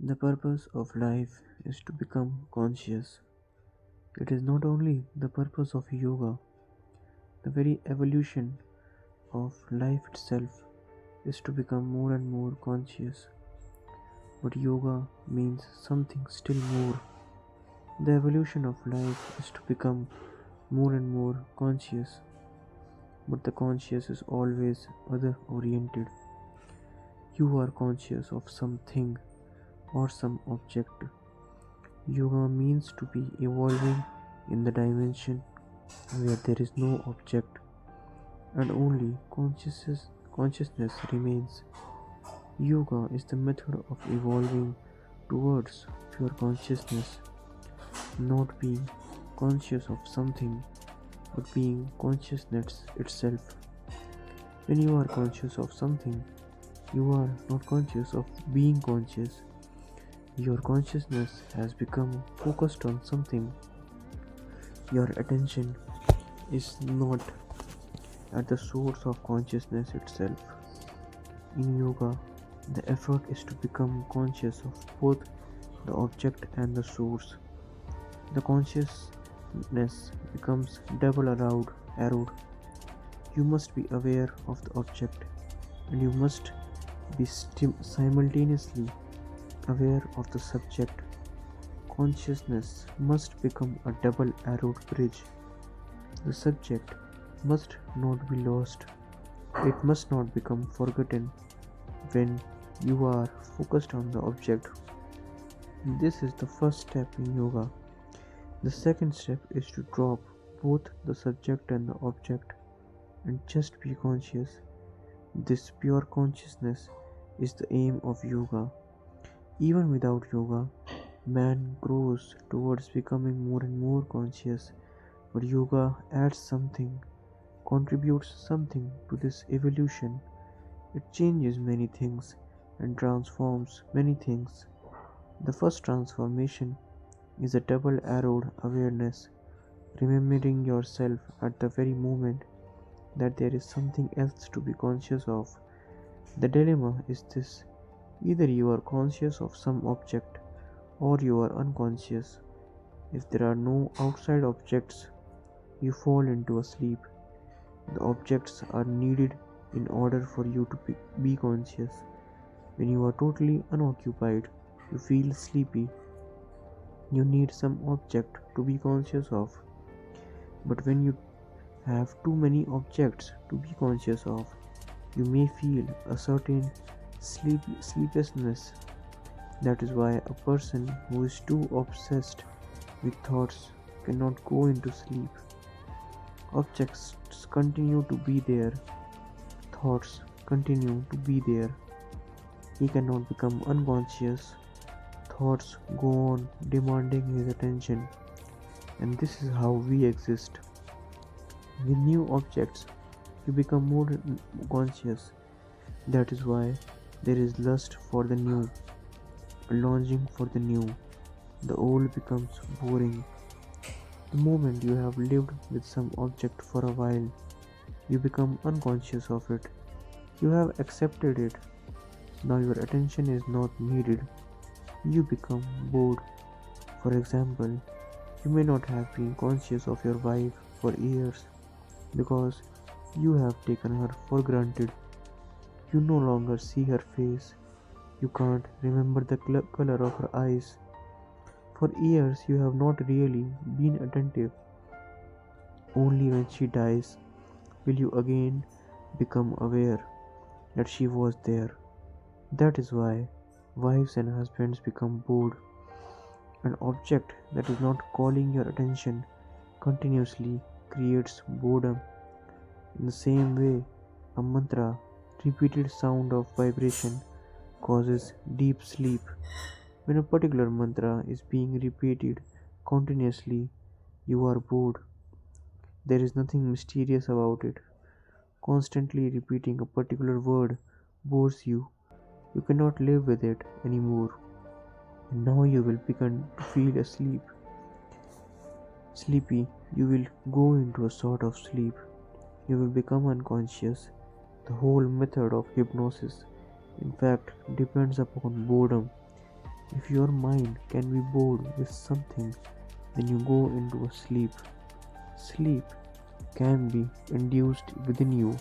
The purpose of life is to become conscious. It is not only the purpose of yoga, the very evolution of life itself is to become more and more conscious. But yoga means something still more. The evolution of life is to become more and more conscious, but the conscious is always other oriented. You are conscious of something or some object. Yoga means to be evolving in the dimension where there is no object and only consciousness remains. Yoga is the method of evolving towards pure consciousness, not being conscious of something but being consciousness itself. When you are conscious of something, you are not conscious of being conscious. Your consciousness has become focused on something. Your attention is not at the source of consciousness itself. In yoga, the effort is to become conscious of both the object and the source. The consciousness becomes double arrowed. You must be aware of the object and you must be simultaneously aware of the subject. Consciousness must become a double arrowed bridge. The subject must not be lost. It must not become forgotten when you are focused on the object. This is the first step in yoga. The second step is to drop both the subject and the object and just be conscious. This pure consciousness is the aim of yoga. Even without yoga, man grows towards becoming more and more conscious, but yoga adds something, contributes something to this evolution. It changes many things and transforms many things. The first transformation is a double arrowed awareness, remembering yourself at the very moment that there is something else to be conscious of. The dilemma is this: either you are conscious of some object or you are unconscious. If there are no outside objects, you fall into a sleep. The objects are needed in order for you to be conscious. When you are totally unoccupied, you feel sleepy. You need some object to be conscious of. But when you have too many objects to be conscious of, you may feel a certain sleeplessness. That is why a person who is too obsessed with thoughts cannot go into sleep. Objects continue to be there, thoughts continue to be there. He cannot become unconscious. Thoughts go on demanding his attention, and this is how we exist. With new objects, you become more conscious. That is why there is lust for the new, a longing for the new. The old becomes boring. The moment you have lived with some object for a while, you become unconscious of it. You have accepted it. Now your attention is not needed. You become bored. For example, you may not have been conscious of your wife for years because you have taken her for granted. You no longer see her face. You can't remember the color of her eyes. For years, you have not really been attentive. Only when she dies will you again become aware that she was there. That is why wives and husbands become bored. An object that is not calling your attention continuously creates boredom. In the same way, a mantra, repeated sound of vibration, causes deep sleep. When a particular mantra is being repeated continuously, you are bored. There is nothing mysterious about it. Constantly repeating a particular word bores you. You cannot live with it anymore. And now you will begin to feel sleepy. You will go into a sort of sleep. You will become unconscious. The whole method of hypnosis, in fact, depends upon boredom. If your mind can be bored with something, then you go into a sleep. Sleep can be induced within you